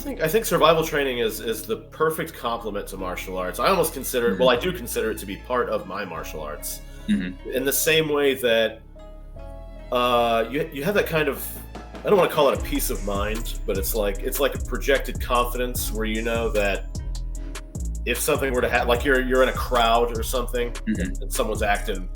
I think survival training is the perfect complement to martial arts. I almost consider it, well, I do consider it to be part of my martial arts. In the same way that you have that kind of, I don't want to call it a peace of mind, but it's like a projected confidence where you know that if something were to happen, like you're in a crowd or something, and someone's acting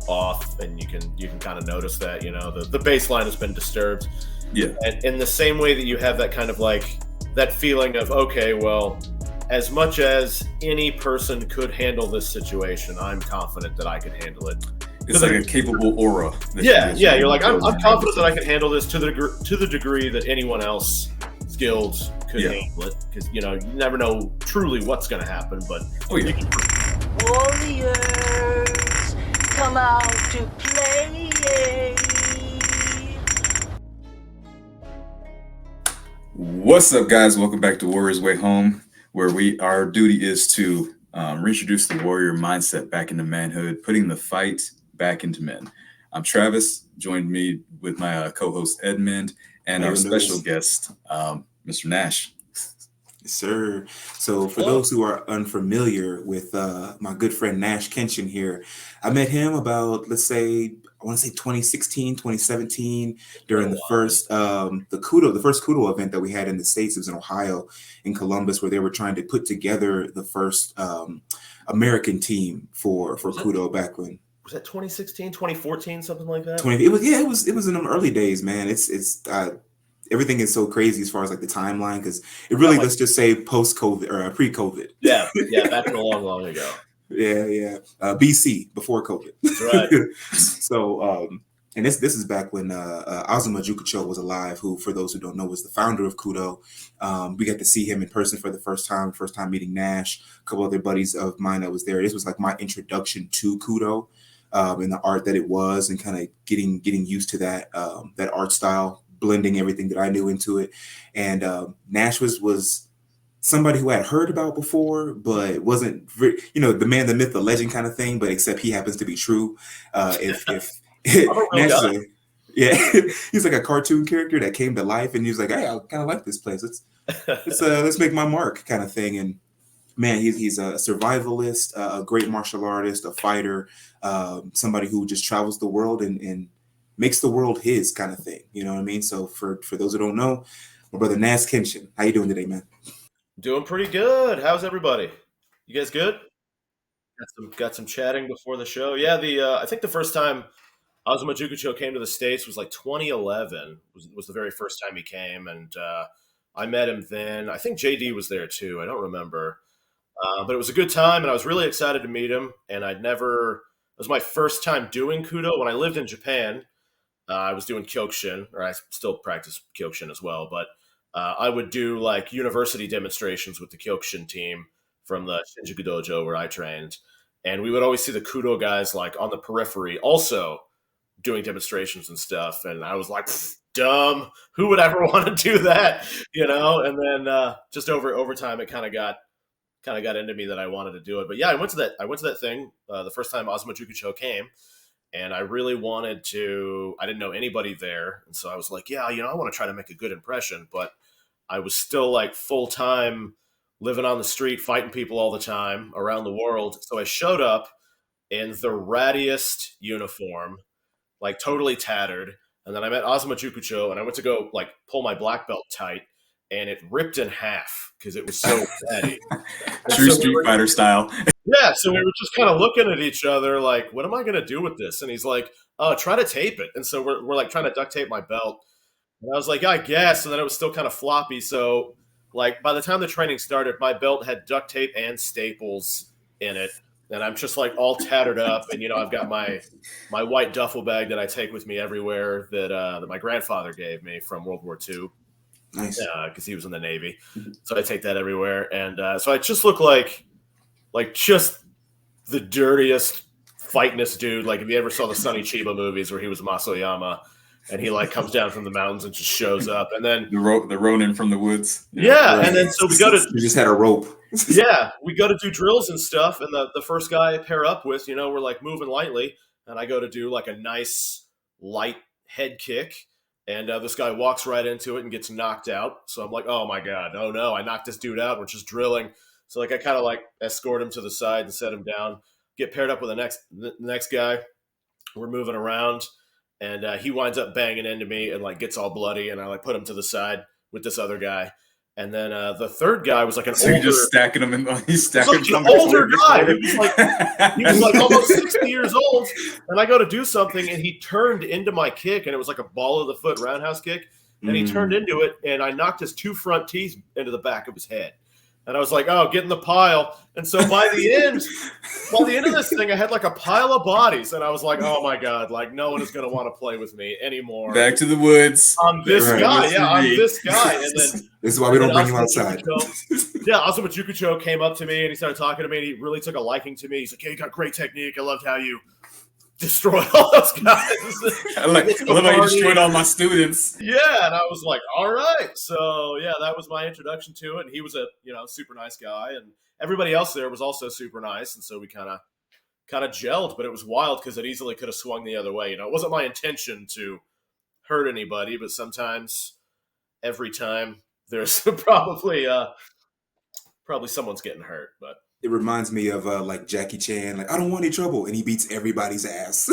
off, and you can kind of notice that, the baseline has been disturbed. Yeah. And in the same way that you have that kind of like that feeling of, okay, well, as much as any person could handle this situation, I'm confident that I could handle it. It's like a capable aura. Yeah. You're like, I'm confident that I can handle this to the degree that anyone else skilled could handle it. Because you never know truly what's going to happen. But warriors, come out to play. What's up, guys? Welcome back to Warriors Way Home, where our duty is to reintroduce the warrior mindset back into manhood, putting the fight back into men. I'm Travis, joined me with my co-host Edmund, and our special guest, Mr. Nash. Yes, sir. So for those who are unfamiliar with my good friend Nash Kenshin here, I met him about, let's say, I want to say 2016, 2017, during the first the first Kudo event that we had in the States. It was in Ohio, in Columbus, where they were trying to put together the first American team for Kudo back when. Was that 2016, 2014, something like that? It was in the early days, man. It's everything is so crazy as far as like the timeline, because it really, let's just say post-COVID or pre-COVID. Yeah, back in a long ago. Yeah. BC, before COVID. That's right. So, and this is back when Azuma Juku was alive, who, for those who don't know, was the founder of Kudo. We got to see him in person for the first time meeting Nash, a couple other buddies of mine that was there. This was like my introduction to Kudo, and the art that it was, and kind of getting used to that art style, blending everything that I knew into it. And Nash was somebody who I had heard about before, but wasn't, the man, the myth, the legend kind of thing, but except he happens to be true. If Nash he's like a cartoon character that came to life, and he was like, hey, I kind of like this place. Let's make my mark kind of thing. And man, he's a survivalist, a great martial artist, a fighter, somebody who just travels the world and makes the world his kind of thing. You know what I mean? So for those who don't know, my brother Nash Kenshin, how you doing today, man? Doing pretty good. How's everybody? You guys good? Got some chatting before the show. Yeah, I think the first time Azuma Juku came to the States was like 2011. Was the very first time he came, and I met him then. I think JD was there too. I don't remember, but it was a good time, and I was really excited to meet him. And it was my first time doing Kudo. When I lived in Japan, I was doing Kyokushin, or I still practice Kyokushin as well, but I would do like university demonstrations with the Kyokushin team from the Shinjuku dojo where I trained. And we would always see the Kudo guys like on the periphery also doing demonstrations and stuff. And I was like, dumb, who would ever want to do that? And then just over time, it kind of got into me that I wanted to do it. But yeah, I went to that thing the first time Azuma Juku came. And I really wanted to, I didn't know anybody there. And so I was like, yeah, I want to try to make a good impression. But I was still like full-time living on the street, fighting people all the time around the world. So I showed up in the rattiest uniform, like totally tattered. And then I met Azuma Juku, and I went to go like pull my black belt tight, and it ripped in half because it was so ratty. True Street Fighter style. Yeah, so we were just kind of looking at each other like, what am I going to do with this? And he's like, try to tape it. And so we're like trying to duct tape my belt. And I was like, yeah, I guess. And then it was still kind of floppy. So like by the time the training started, my belt had duct tape and staples in it. And I'm just like all tattered up. And, I've got my white duffel bag that I take with me everywhere that my grandfather gave me from World War II. Nice. Because he was in the Navy. So I take that everywhere. And so I just look like just the dirtiest, fightinest dude. Like if you ever saw the Sonny Chiba movies where he was Masoyama, and he like comes down from the mountains and just shows up, and then the Ronin from the woods. Yeah, right. And then so we go to you just had a rope. Yeah, we go to do drills and stuff, and the first guy I pair up with, we're like moving lightly, and I go to do like a nice light head kick, And this guy walks right into it and gets knocked out. So I'm like, oh my God, oh no, I knocked this dude out. We're just drilling. So like I kind of like escort him to the side and set him down, get paired up with the next guy. We're moving around, and he winds up banging into me and like gets all bloody, and I like put him to the side with this other guy. And then the third guy was like an So older, you're just stacking them in. He's stacking like an them older guy. He He was like almost 60 years old, and I go to do something, and he turned into my kick, and it was like a ball of the foot roundhouse kick, and he turned into it, and I knocked his 2 front teeth into the back of his head. And I was like, oh, get in the pile. And so by the end of this thing, I had like a pile of bodies. And I was like, oh my God, like no one is going to want to play with me anymore. Back to the woods. I'm this guy. Yeah, I'm this guy. And then This is why we don't bring you outside. Azuma Jukucho came up to me and he started talking to me, and he really took a liking to me. He's like, hey, you got great technique. I loved how you destroyed all those guys. I love how you destroyed all my students. Yeah, and I was like, all right. So yeah, that was my introduction to it. And he was a super nice guy, and everybody else there was also super nice. And so we kind of gelled, but it was wild because it easily could have swung the other way. You know, it wasn't my intention to hurt anybody, but sometimes, every time, there's probably someone's getting hurt. But It reminds me of like Jackie Chan, like I don't want any trouble, and he beats everybody's ass.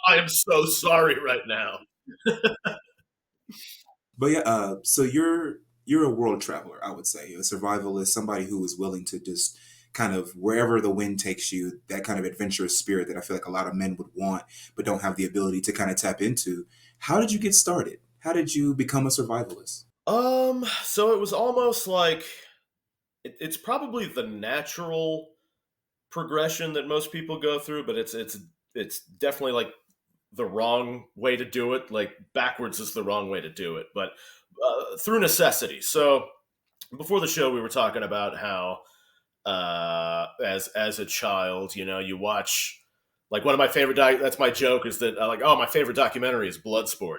I am so sorry right now. But yeah, so you're a world traveler, I would say, a survivalist, somebody who is willing to just kind of wherever the wind takes you, that kind of adventurous spirit that I feel like a lot of men would want, but don't have the ability to kind of tap into. How did you get started? How did you become a survivalist? So it was almost like it's probably the natural progression that most people go through, but it's definitely like the wrong way to do it. Like backwards is the wrong way to do it, but through necessity. So before the show, we were talking about how as a child, you watch like one of my favorite that's my joke is that like, oh, my favorite documentary is Bloodsport,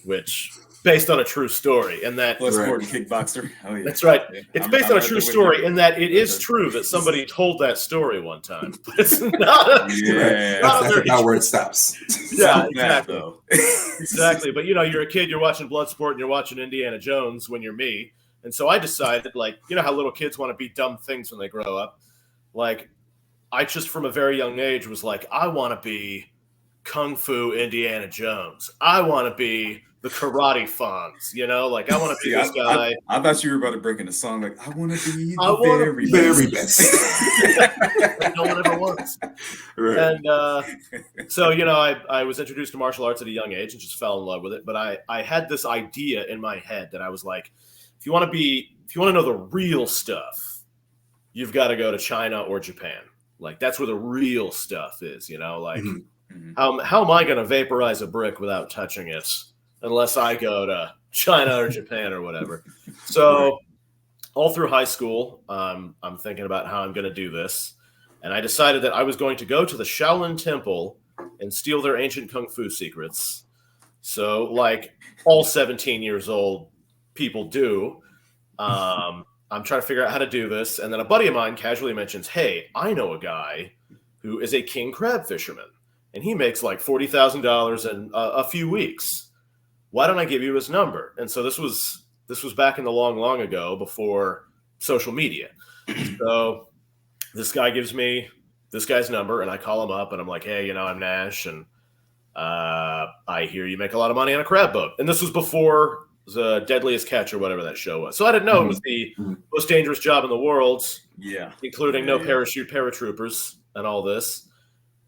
which based on a true story, and that Bloodsport and kickboxer. Oh yeah, that's right. Yeah. It's based on a true story, in that it is true that somebody told that story one time, but it's not. That's about where it stops. Yeah, exactly. Exactly. But you're a kid, you're watching Bloodsport, and you're watching Indiana Jones when you're me, and so I decided, like, how little kids want to be dumb things when they grow up. Like, I just from a very young age was like, I want to be Kung Fu Indiana Jones. I want to be the karate Fonz, like I want to be this guy. I thought you were about to break into a song like I want to be the very best. No one ever was. Right. And so I was introduced to martial arts at a young age and just fell in love with it. But I had this idea in my head that I was like, if you want to know the real stuff, you've got to go to China or Japan. Like that's where the real stuff is. Like how am I going to vaporize a brick without touching it? Unless I go to China or Japan or whatever. So all through high school, I'm thinking about how I'm going to do this. And I decided that I was going to go to the Shaolin Temple and steal their ancient Kung Fu secrets. So like all 17 years old people do, I'm trying to figure out how to do this. And then a buddy of mine casually mentions, hey, I know a guy who is a king crab fisherman. And he makes like $40,000 in a few weeks. Why don't I give you his number? And so this was back in the long ago before social media. So this guy gives me this guy's number, and I call him up, and I'm like, hey, I'm Nash, and I hear you make a lot of money on a crab boat. And this was before the Deadliest Catch or whatever that show was. So I didn't know it was the most dangerous job in the world, including no parachute paratroopers and all this.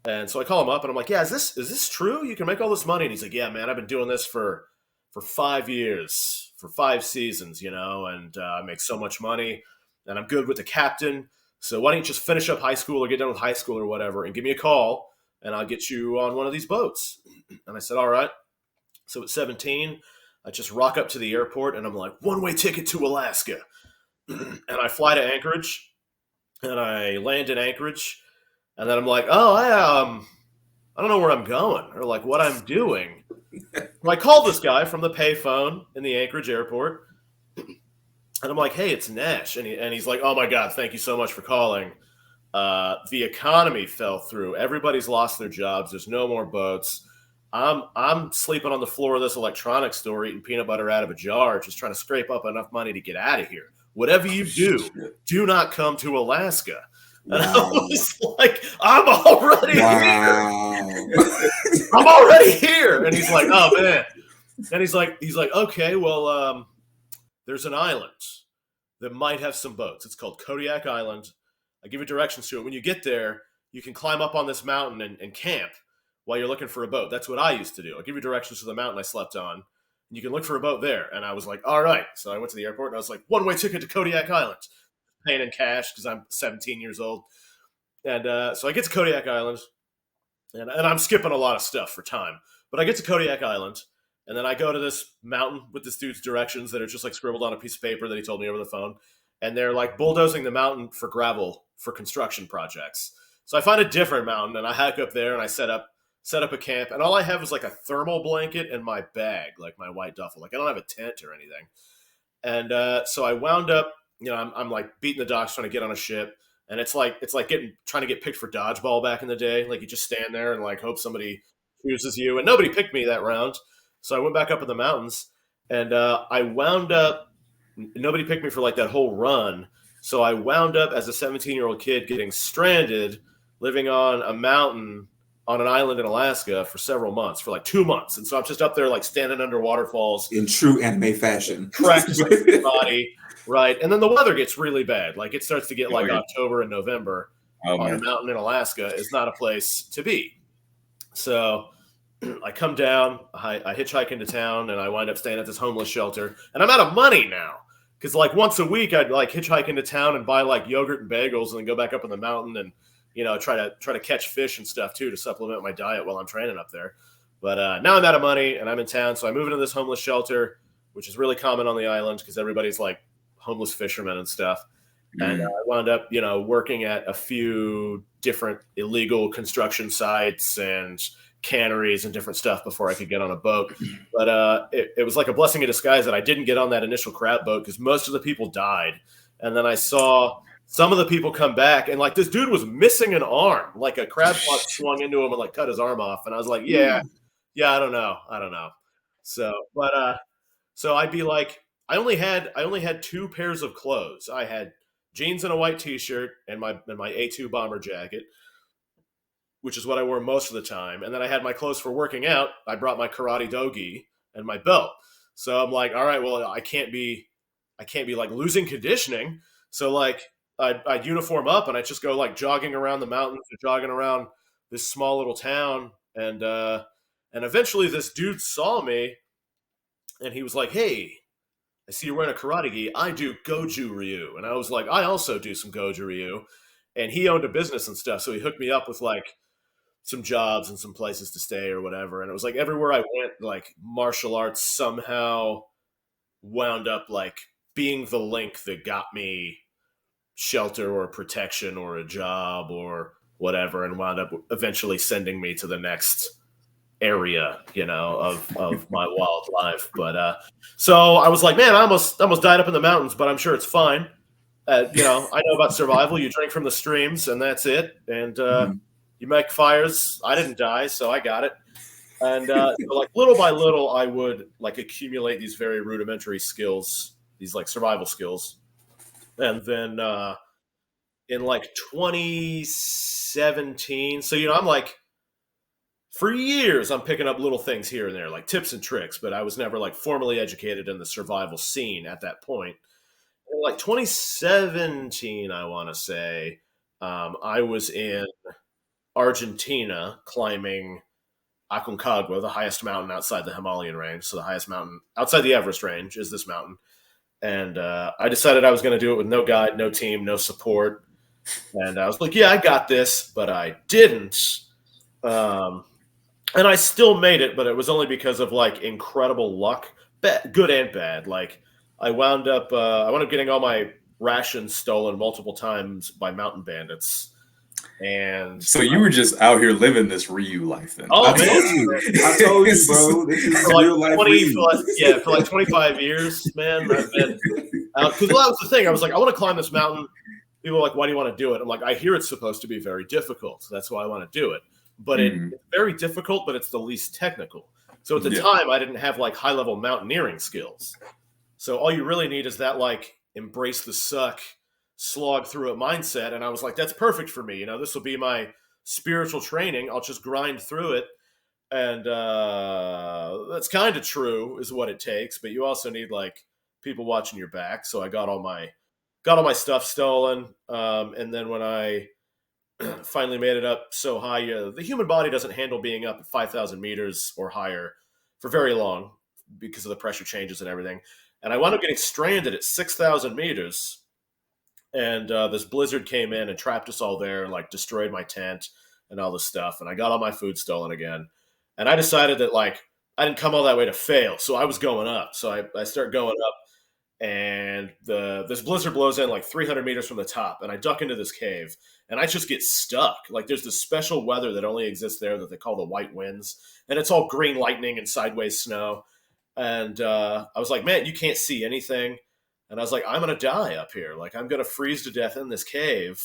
And so I call him up, and I'm like, yeah, is this true? You can make all this money? And he's like, yeah, man, I've been doing this for 5 years, for 5 seasons, and I make so much money, and I'm good with the captain. So why don't you just finish up high school or get done with high school or whatever and give me a call, and I'll get you on one of these boats. And I said, all right. So at 17, I just rock up to the airport, and I'm like, one-way ticket to Alaska. And I fly to Anchorage, and I land in Anchorage, and then I'm like, oh, I don't know where I'm going or like what I'm doing. So I called this guy from the payphone in the Anchorage airport, and I'm like, hey, it's Nash. And he's like, oh my God, thank you so much for calling. The economy fell through. Everybody's lost their jobs. There's no more boats. I'm sleeping on the floor of this electronics store eating peanut butter out of a jar, just trying to scrape up enough money to get out of here. Whatever you do not come to Alaska. And I was like, I'm already here. I'm already here. And he's like, oh man. And he's like, okay, well, there's an island that might have some boats. It's called Kodiak Island. I give you directions to it. When you get there, you can climb up on this mountain and camp while you're looking for a boat. That's what I used to do. I'll give you directions to the mountain I slept on. And you can look for a boat there. And I was like, all right. So I went to the airport and I was like, one-way ticket to Kodiak Island. Paying in cash because I'm 17 years old. And so I get to Kodiak Island, and I'm skipping a lot of stuff for time. But I get to Kodiak Island, and then I go to this mountain with this dude's directions that are just like scribbled on a piece of paper that he told me over the phone. And they're like bulldozing the mountain for gravel for construction projects. So I find a different mountain, and I hike up there, and I set up a camp. And all I have is like a thermal blanket in my bag, like my white duffel. Like I don't have a tent or anything. And so I wound up, I'm like beating the docks trying to get on a ship. And it's like trying to get picked for dodgeball back in the day. Like you just stand there and like hope somebody chooses you. And nobody picked me that round. So I went back up in the mountains, and I wound up, nobody picked me for like that whole run. So I wound up as a 17-year-old kid getting stranded, living on a mountain on an island in Alaska for several months, for like 2 months. And so I'm just up there like standing under waterfalls. In true anime fashion. Practicing my body. Right. And then the weather gets really bad. Like it starts to get like October and November on a mountain in Alaska is not a place to be. So I come down, I hitchhike into town, and I wind up staying at this homeless shelter. And I'm out of money now. Because like once a week I'd like hitchhike into town and buy like yogurt and bagels and then go back up in the mountain and try to catch fish and stuff too to supplement my diet while I'm training up there. But now I'm out of money and I'm in town. So I move into this homeless shelter, which is really common on the island because everybody's like homeless fishermen and stuff. And I wound up, working at a few different illegal construction sites and canneries and different stuff before I could get on a boat. But it was like a blessing in disguise that I didn't get on that initial crab boat because most of the people died. And then I saw some of the people come back and like this dude was missing an arm, like a crab pot swung into him and like cut his arm off. And I was like, yeah, I don't know. So, but so I'd be like, I only had 2 pairs of clothes. I had jeans and a white t-shirt and my A2 bomber jacket, which is what I wore most of the time. And then I had my clothes for working out. I brought my karate dogi and my belt. So I'm like, all right, well, I can't be like losing conditioning. So like I'd uniform up and I'd just go like jogging around the mountains or jogging around this small little town. And eventually this dude saw me and he was like, hey, I see you're wearing a karate gi. I do Goju Ryu. And I was like, I also do some Goju Ryu. And he owned a business and stuff. So he hooked me up with like some jobs and some places to stay or whatever. And it was like everywhere I went, like martial arts somehow wound up like being the link that got me shelter or protection or a job or whatever, and wound up eventually sending me to the next area, of my wildlife. But so I was like, man, I almost died up in the mountains, but I'm sure it's fine. I know about survival. You drink from the streams, and that's it. And you make fires. I didn't die, so I got it. And so like little by little, I would like accumulate these very rudimentary skills, these like survival skills. And then in like 2017, so I'm like, for years, I'm picking up little things here and there, like tips and tricks, but I was never like formally educated in the survival scene at that point. In like 2017, I want to say, I was in Argentina climbing Aconcagua, the highest mountain outside the Himalayan range. So the highest mountain outside the Everest range is this mountain. And I decided I was going to do it with no guide, no team, no support. And I was like, yeah, I got this, but I didn't. And I still made it, but it was only because of like incredible luck, good and bad. Like I wound up getting all my rations stolen multiple times by mountain bandits. And so you were just out here living this Ryu life then. Oh, I told you, bro. This is for like real life. For like 25 years, man. I've been because that was the thing. I was like, I want to climb this mountain. People were like, why do you want to do it? I'm like, I hear it's supposed to be very difficult. So that's why I want to do it. but it's Mhm. very difficult, but it's the least technical. So at the Yeah. time, I didn't have like high level mountaineering skills. So all you really need is that like embrace the suck, slog through it mindset. And I was like, that's perfect for me. This will be my spiritual training. I'll just grind through it. And that's kind of true, is what it takes. But you also need like people watching your back. So I got all my stuff stolen. And then when I finally made it up so high, the human body doesn't handle being up at 5,000 meters or higher for very long because of the pressure changes and everything. And I wound up getting stranded at 6,000 meters. And this blizzard came in and trapped us all there and like destroyed my tent and all this stuff. And I got all my food stolen again. And I decided that like I didn't come all that way to fail. So I was going up. So I start going up, and this blizzard blows in like 300 meters from the top, and I duck into this cave, and I just get stuck. Like there's this special weather that only exists there that they call the white winds, and it's all green lightning and sideways snow. And I was like, man, you can't see anything. And I was like, I'm gonna die up here. Like I'm gonna freeze to death in this cave,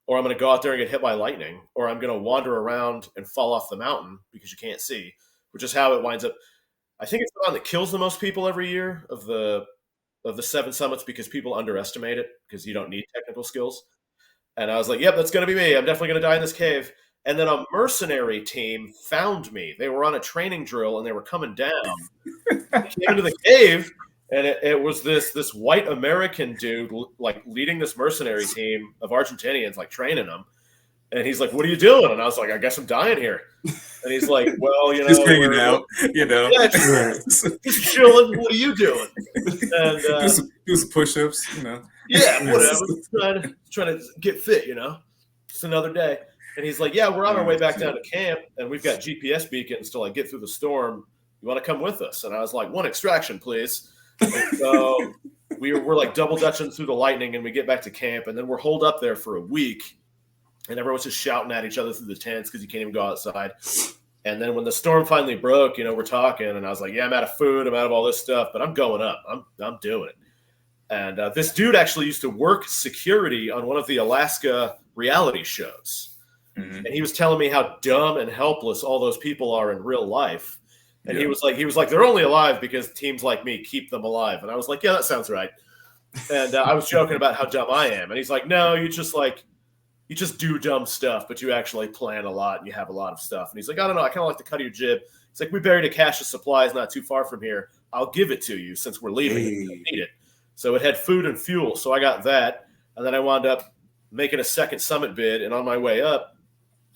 or I'm gonna go out there and get hit by lightning, or I'm gonna wander around and fall off the mountain because you can't see, which is how it winds up. I think it's the one that kills the most people every year of the 7 summits because people underestimate it because you don't need technical skills. And I was like, yep, that's going to be me. I'm definitely going to die in this cave. And then a mercenary team found me. They were on a training drill and they were coming down. I came into the cave, and it was this white American dude like leading this mercenary team of Argentinians, like training them. And he's like, what are you doing? And I was like, I guess I'm dying here. And he's like, well, Just hanging out, Yeah, just chilling. What are you doing? And do some push-ups, yeah, whatever. Trying to get fit, Just another day. And he's like, yeah, we're on our way back down to camp, and we've got GPS beacons to like get through the storm. You want to come with us? And I was like, one extraction, please. And so we're like double dutching through the lightning, and we get back to camp, and then we're holed up there for a week. And everyone's just shouting at each other through the tents because you can't even go outside. And then when the storm finally broke, we're talking, and I was like, yeah, I'm out of food, I'm out of all this stuff, but I'm going up. I'm doing it. And this dude actually used to work security on one of the Alaska reality shows. Mm-hmm. And he was telling me how dumb and helpless all those people are in real life. And he was like, they're only alive because teams like me keep them alive. And I was like, yeah, that sounds right. And I was joking about how dumb I am. And he's like, no, you just do dumb stuff, but you actually plan a lot and you have a lot of stuff. And he's like, I don't know, I kind of like the cut of your jib. He's like, we buried a cache of supplies not too far from here. I'll give it to you since we're leaving. Hey. You don't need it. So it had food and fuel. So I got that. And then I wound up making a second summit bid. And on my way up,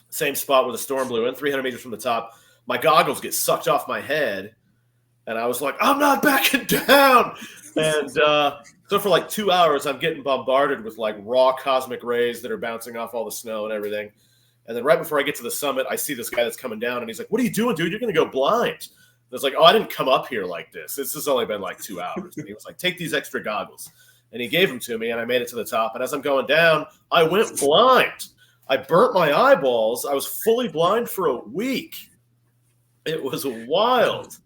same spot where the storm blew in, 300 meters from the top, my goggles get sucked off my head. And I was like, I'm not backing down. And so for like 2 hours, I'm getting bombarded with like raw cosmic rays that are bouncing off all the snow and everything. And then right before I get to the summit, I see this guy that's coming down, and he's like, what are you doing, dude? You're going to go blind. And I was like, oh, I didn't come up here like this. This has only been like 2 hours. And he was like, take these extra goggles. And he gave them to me, and I made it to the top. And as I'm going down, I went blind. I burnt my eyeballs. I was fully blind for a week. It was wild.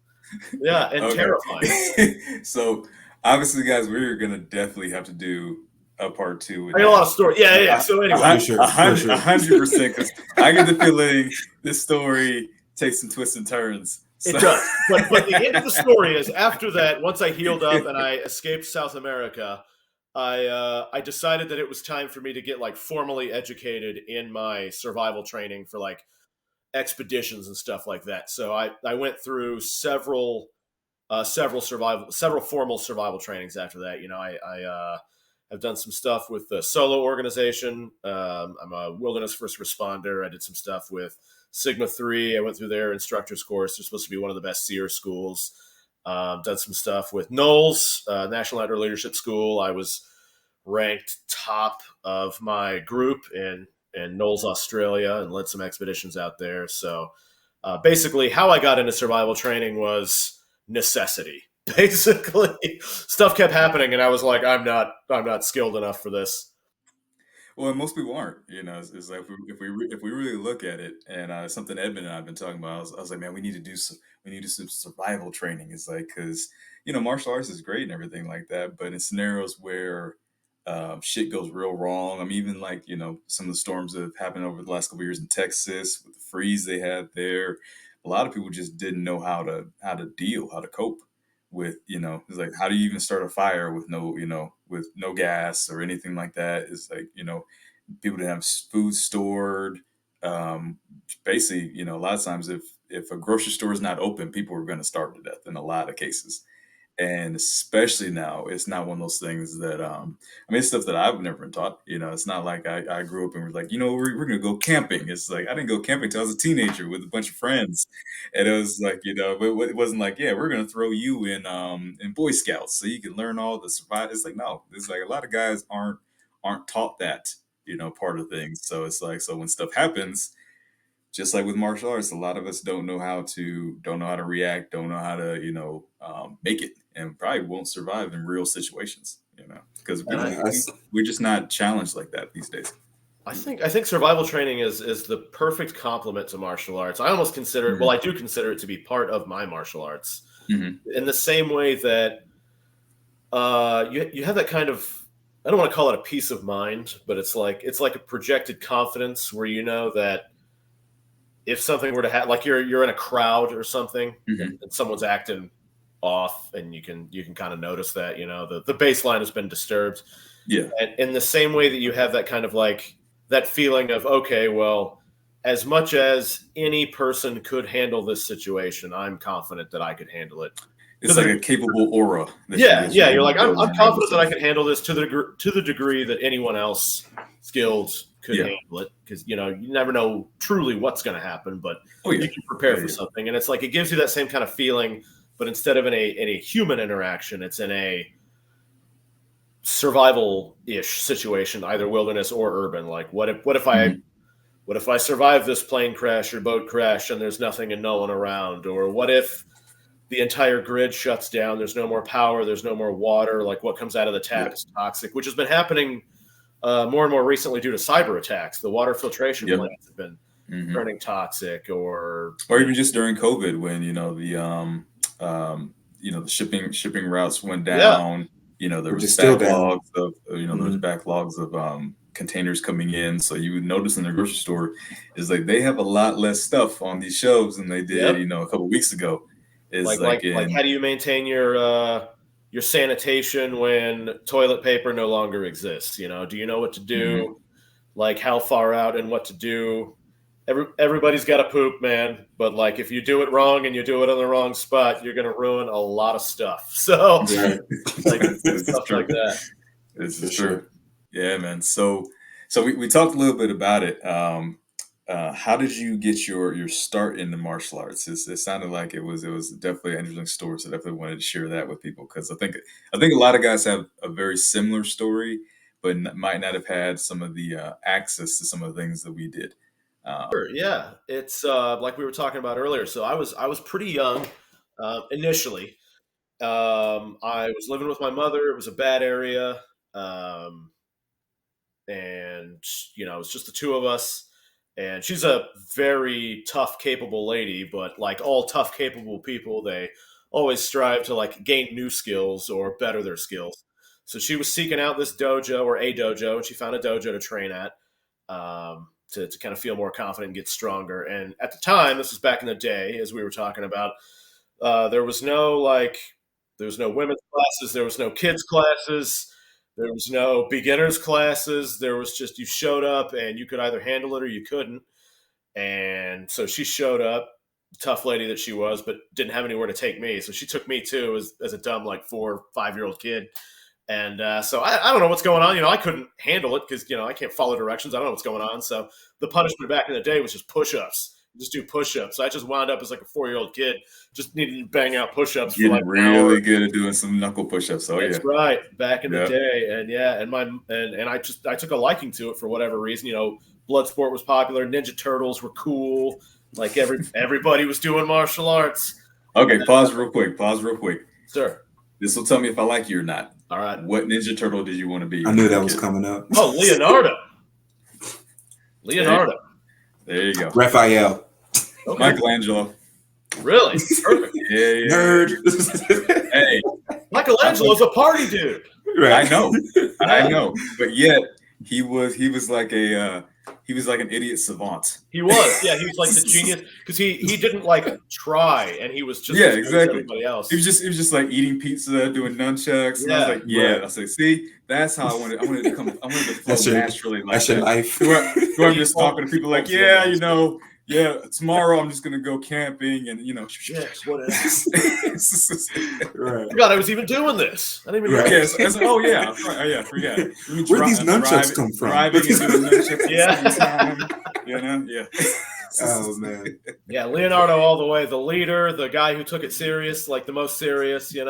Yeah, and terrifying. So obviously, guys, we're gonna definitely have to do a part 2. I got a lot of stories. Yeah. So anyway, 100%. Because I get the feeling this story takes some twists and turns. It does. But the end of the story is after that, once I healed up and I escaped South America, I decided that it was time for me to get like formally educated in my survival training for like expeditions and stuff like that. So I went through several formal survival trainings after that. I have done some stuff with the solo organization. I'm a wilderness first responder. I did some stuff with Sigma 3. I went through their instructor's course. They're supposed to be one of the best SEER schools. Done some stuff with Knowles, National Outdoor Leadership School. I was ranked top of my group in Knowles, Australia, and led some expeditions out there. So basically how I got into survival training was necessity. Basically, stuff kept happening, and I was like, I'm not skilled enough for this. Well, most people aren't. It's like if we really look at it, and something Edmund and I've been talking about, I was like, man, we need to do some survival training. It's like because martial arts is great and everything like that, but in scenarios where shit goes real wrong. I mean, even like, some of the storms that have happened over the last couple of years in Texas with the freeze they had there, a lot of people just didn't know how to cope with, it's like, how do you even start a fire with with no gas or anything like that? It's like, people didn't have food stored. Um, Basically, a lot of times if a grocery store is not open, people are going to starve to death in a lot of cases. And especially now, it's not one of those things that it's stuff that I've never been taught. It's not like I grew up and was like, we're gonna go camping. It's like I didn't go camping till I was a teenager with a bunch of friends, and it was like, but it wasn't like, yeah, we're gonna throw you in Boy Scouts so you can learn all the survival. It's like, no, it's like a lot of guys aren't taught that, part of things. So it's like, so when stuff happens, just like with martial arts, a lot of us don't know how to react, don't know how to make it, and probably won't survive in real situations, because we're just not challenged like that these days. I think survival training is the perfect complement to martial arts. I almost consider it. Well, I do consider it to be part of my martial arts, in the same way that you have that kind of, I don't want to call it a peace of mind, but it's like a projected confidence where you know that if something were to happen, like you're in a crowd or something, and someone's acting off, and you can kind of notice that, the baseline has been disturbed. Yeah. And in the same way that you have that kind of like that feeling of, okay, well, as much as any person could handle this situation, I'm confident that I could handle it. It's like a capable aura. Yeah. You're like, I'm confident that I can handle this to the degree that anyone else skilled could handle it, because you never know truly what's going to happen, but you can prepare for something, and it's like it gives you that same kind of feeling, but instead of in a human interaction, it's in a survival-ish situation, either wilderness or urban. Like, what if I survive this plane crash or boat crash and there's nothing and no one around, or what if the entire grid shuts down, there's no more power, there's no more water, like what comes out of the tap is toxic, which has been happening more and more recently due to cyber attacks. The water filtration plants have been turning toxic, or even just during COVID when the shipping routes went down. There was backlogs of there was backlogs of containers coming in. So you would notice in the grocery store is like they have a lot less stuff on these shelves than they did a couple of weeks ago. Is like how do you maintain your sanitation when toilet paper no longer exists? Do you know what to do? Like how far out and what to do? Everybody's got to poop, man. But like if you do it wrong and you do it on the wrong spot, you're going to ruin a lot of stuff. So like stuff like that. This is true. Yeah, man. So we talked a little bit about it. How did you get your start in the martial arts? It sounded like it was definitely an interesting story. So I definitely wanted to share that with people, because I think a lot of guys have a very similar story, but might not have had some of the access to some of the things that we did. Sure, yeah, it's like we were talking about earlier. So I was pretty young initially. I was living with my mother. It was a bad area, and it was just the two of us. And she's a very tough, capable lady, but like all tough, capable people, they always strive to like gain new skills or better their skills. So she was seeking out this dojo, or a dojo, and she found a dojo to train at, to kind of feel more confident and get stronger. And at the time, this was back in the day, as we were talking about, there was no women's classes, there was no kids classes, there was no beginners classes. There was just, you showed up and you could either handle it or you couldn't. And so she showed up, tough lady that she was, but didn't have anywhere to take me. So she took me too, as a dumb, like 4 or 5-year-old kid. And so I don't know what's going on. I couldn't handle it because, I can't follow directions. I don't know what's going on. So the punishment back in the day was just push-ups. Just do push-ups. So I just wound up as like a 4-year-old kid, just needing to bang out push-ups. Getting like really good at doing some knuckle push-ups. Oh, that's right. Back in the day. And I took a liking to it for whatever reason. Bloodsport was popular. Ninja Turtles were cool. Like everybody was doing martial arts. Okay, pause real quick. Sir. This will tell me if I like you or not. All right. What Ninja Turtle did you want to be? I knew that was coming up. Oh, Leonardo. There you go. Raphael. Okay. Michelangelo. Really? Perfect. Yeah. Nerd. Hey, Michelangelo's a party dude. I know, but yet he was like an idiot savant. He was like the genius because he didn't like try, and he was just exactly. everybody else. He was just like eating pizza, doing nunchucks, and I was like, I was like, see, that's how I wanted to flow naturally like that's your life. Where I'm just talking to people like, tomorrow I'm just gonna go camping and whatever. Right. I forgot I was even doing this. I didn't even forget. Forget. Where these nunchucks come from? Driving and doing nunchucks Oh man. Yeah, Leonardo all the way, the leader, the guy who took it serious, like the most serious, and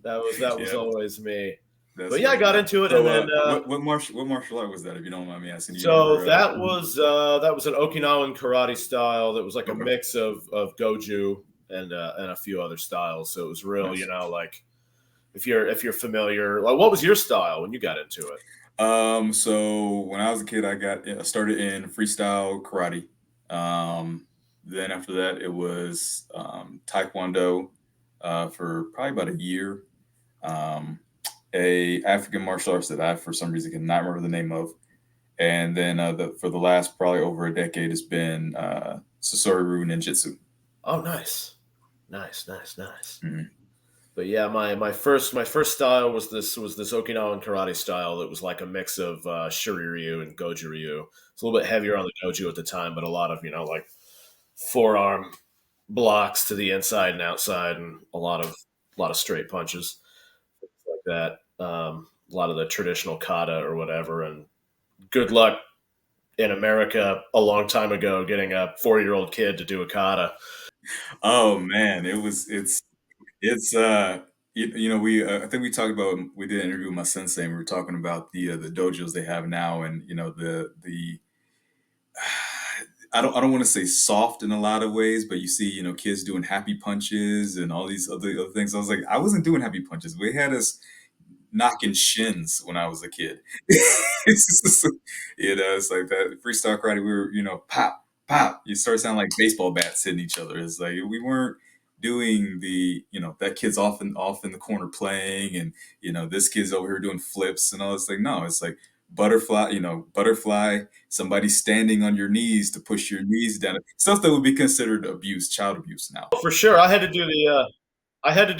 that was always me. But I got into it, so, and then what martial art was that, if you don't mind me asking? So that was an Okinawan karate style that was like a mix of goju and a few other styles. So it was real, like if you're familiar, like what was your style when you got into it? So when I was a kid, I started in freestyle karate. Then after that, it was Taekwondo for probably about a year. A African martial arts that I, for some reason, cannot remember the name of. And then for the last probably over a decade, it's been Sasori-ryu Ninjutsu. Oh, nice. Mm-hmm. But yeah, my first style was this Okinawan karate style that was like a mix of Shuri-ryu and Goju-ryu. It's a little bit heavier on the Goju at the time, but a lot of like forearm blocks to the inside and outside, and a lot of straight punches, things like that. A lot of the traditional kata or whatever. And good luck in America a long time ago getting a 4-year-old kid to do a kata. Oh man, I think we talked about, we did an interview with my sensei, and we were talking about the dojos they have now, and the I don't want to say soft in a lot of ways, but you see kids doing happy punches and all these other things. I was like, I wasn't doing happy punches. We had us knocking shins when I was a kid. It's like that freestyle karate. We were pop pop. You start sounding like baseball bats hitting each other. It's like we weren't doing the that kid's off in the corner playing, and this kid's over here doing flips and all this. Like, no, it's like butterfly, somebody standing on your knees to push your knees down, stuff that would be considered abuse, child abuse now. For sure. I had to do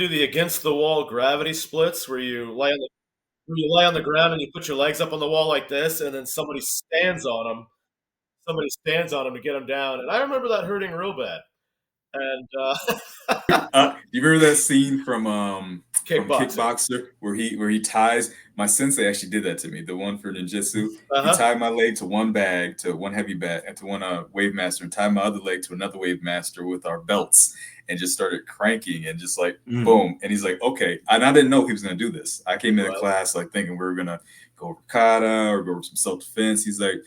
the against the wall gravity splits where you lay on the ground and you put your legs up on the wall like this, and then somebody stands on them to get them down. And I remember that hurting real bad. And do you remember that scene from Kickboxer where he ties? My sensei actually did that to me. The one for ninjutsu, Uh-huh. He tied my leg to one heavy bag, and to one wave master, and tied my other leg to another wave master with our belts, and just started cranking and just like boom. And he's like, okay, and I didn't know he was gonna do this. I came into class like thinking we were gonna go over kata or go over some self defense. He's like,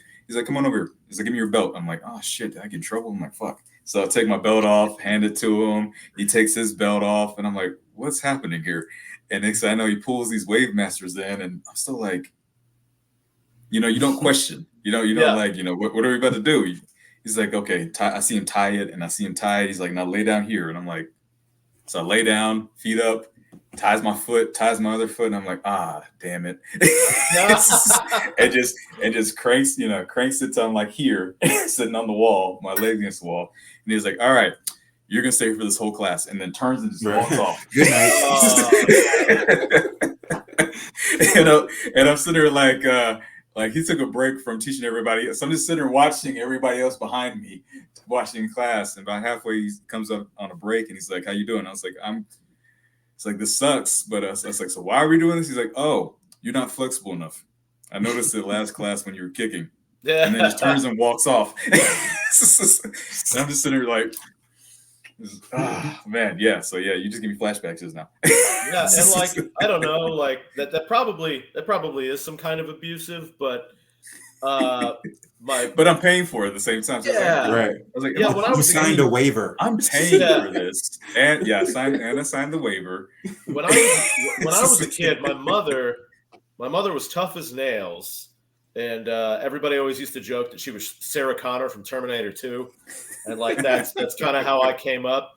come on over here. He's like, give me your belt. I'm like, oh shit, did I get in trouble? I'm like, fuck. So I take my belt off, hand it to him. He takes his belt off, and I'm like, what's happening here? And next thing I know, he pulls these wave masters in, and I'm still like, you don't question. You don't like, what are we about to do? He's like, okay, I see him tie it, and I see him tie it. He's like, now lay down here. And I'm like, so I lay down, feet up, ties my foot, ties my other foot, and I'm like, damn it. and just cranks it till I'm like here, sitting on the wall, my leg against the wall. And he's like, all right, you're gonna stay here for this whole class, and then turns and just walks off. Good night. And I'm sitting there like he took a break from teaching everybody. So I'm just sitting there watching everybody else behind me, watching class. And about halfway, he comes up on a break, and he's like, how you doing? I was like, it's like, this sucks. But I was like, so why are we doing this? He's like, oh, you're not flexible enough. I noticed it last class when you were kicking. Yeah. And then just turns and walks off. And I'm just sitting there like, man, yeah. So yeah, you just give me flashbacks just now. Yeah, and like I don't know, like that probably is some kind of abusive, but but I'm paying for it at the same time. So yeah, right. I was like, yeah. When I was signed a waiver, I'm paying for this, and I signed the waiver. When I was a kid, my mother was tough as nails. And everybody always used to joke that she was Sarah Connor from Terminator 2. And like that's kind of how I came up.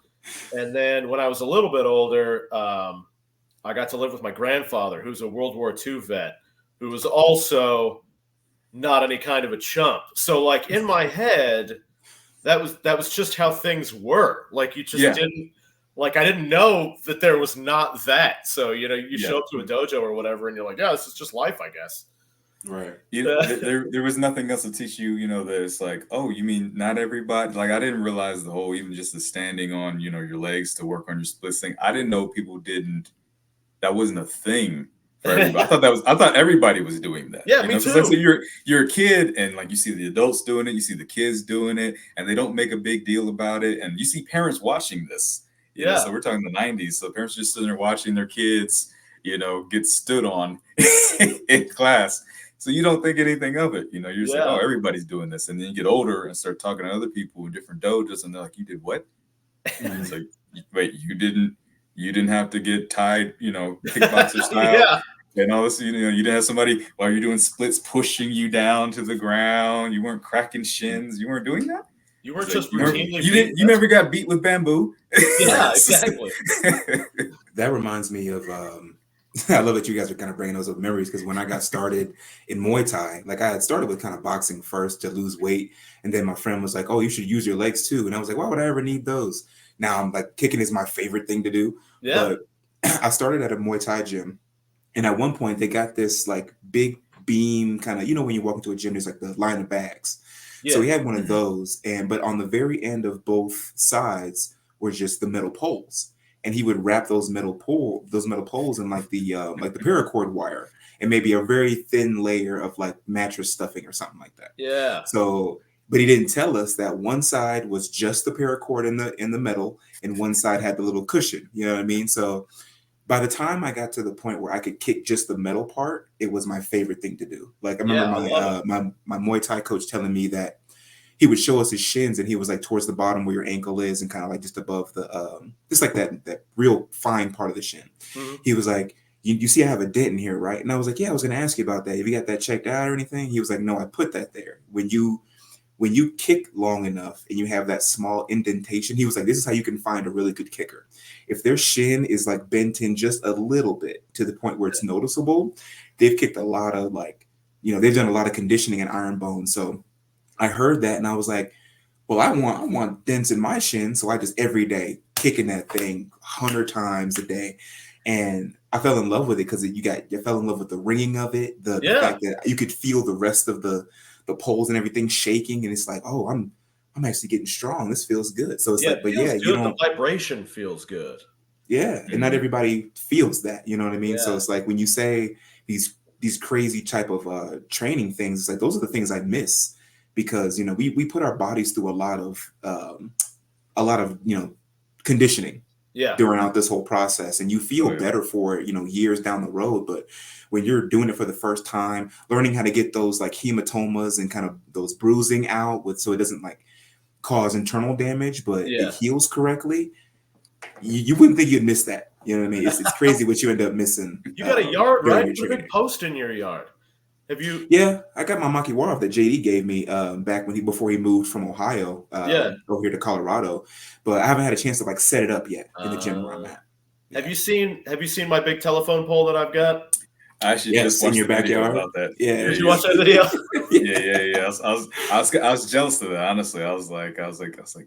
And then when I was a little bit older, I got to live with my grandfather, who's a World War II vet, who was also not any kind of a chump. So like in my head, that was just how things were. Like you just didn't, like I didn't know that there was not that. So, you know, you show up to a dojo or whatever and you're like, yeah, this is just life, I guess. Right. There was nothing else to teach you, you know, that it's like, oh, you mean not everybody? Like I didn't realize the whole, even just the standing on, you know, your legs to work on your splits thing. I didn't know people didn't, that wasn't a thing for everybody. I thought everybody was doing that. Yeah, me know? too. So you're a kid and like you see the adults doing it, you see the kids doing it, and they don't make a big deal about it. And you see parents watching this. You know, so we're talking the 90s. So parents are just sitting there watching their kids, you know, get stood on in class. So you don't think anything of it. You know, you're just like, oh, everybody's doing this. And then you get older and start talking to other people in different dojos, and they're like, you did what? And it's like, wait, you didn't have to get tied, you know, kickboxer style. And all this, you know, you didn't have somebody while you're doing splits pushing you down to the ground. You weren't cracking shins. You weren't doing that. You weren't just routinely. You never got beat with bamboo. Yeah, exactly. That reminds me of. I love that you guys are kind of bringing those up memories, because when I got started in Muay Thai, like I had started with kind of boxing first to lose weight, and then my friend was like, "Oh, you should use your legs too," and I was like, "Why would I ever need those?" Now I'm like, kicking is my favorite thing to do. Yeah. But I started at a Muay Thai gym, and at one point they got this like big beam kind of, you know, when you walk into a gym, there's like the line of bags. Yeah. So we had one of those, but on the very end of both sides were just the metal poles. And he would wrap those metal poles in like the paracord wire, and maybe a very thin layer of like mattress stuffing or something like that. Yeah. So, but he didn't tell us that one side was just the paracord in the metal, and one side had the little cushion. You know what I mean? So, by the time I got to the point where I could kick just the metal part, it was my favorite thing to do. Like I remember my Muay Thai coach telling me that he would show us his shins, and he was like towards the bottom where your ankle is, and kind of like just above the just like that real fine part of the shin. Mm-hmm. He was like, you see I have a dent in here, right? And I was like, yeah, I was going to ask you about that. Have you got that checked out or anything? He was like, no, I put that there. When you kick long enough and you have that small indentation, he was like, this is how you can find a really good kicker. If their shin is like bent in just a little bit to the point where it's noticeable, they've kicked a lot of like, you know, they've done a lot of conditioning and iron bone. So I heard that and I was like, well, I want dents in my shin. So I just every day kicking that thing 100 times a day. And I fell in love with it because you fell in love with the ringing of it, the fact that you could feel the rest of the poles and everything shaking. And it's like, oh, I'm actually getting strong. This feels good. So it's like, but yeah, you know, the vibration feels good. Yeah. And not everybody feels that, you know what I mean? Yeah. So it's like when you say these crazy type of training things, it's like, those are the things I miss. Because, you know, we put our bodies through a lot of, you know, conditioning throughout this whole process. And you feel better for, you know, years down the road. But when you're doing it for the first time, learning how to get those like hematomas and kind of those bruising out so it doesn't like cause internal damage, but it heals correctly, you wouldn't think you'd miss that. You know what I mean? It's crazy what you end up missing. You got a yard, right? You could post in your yard. Have you? Yeah, I got my Makiwara that JD gave me back before he moved from Ohio over here to Colorado, but I haven't had a chance to like set it up yet in the gym where I'm at. Yeah. Have you seen my big telephone pole that I've got? I actually just watched in your backyard about that. Yeah, did you watch that video? yeah. I was jealous of that. Honestly, I was like,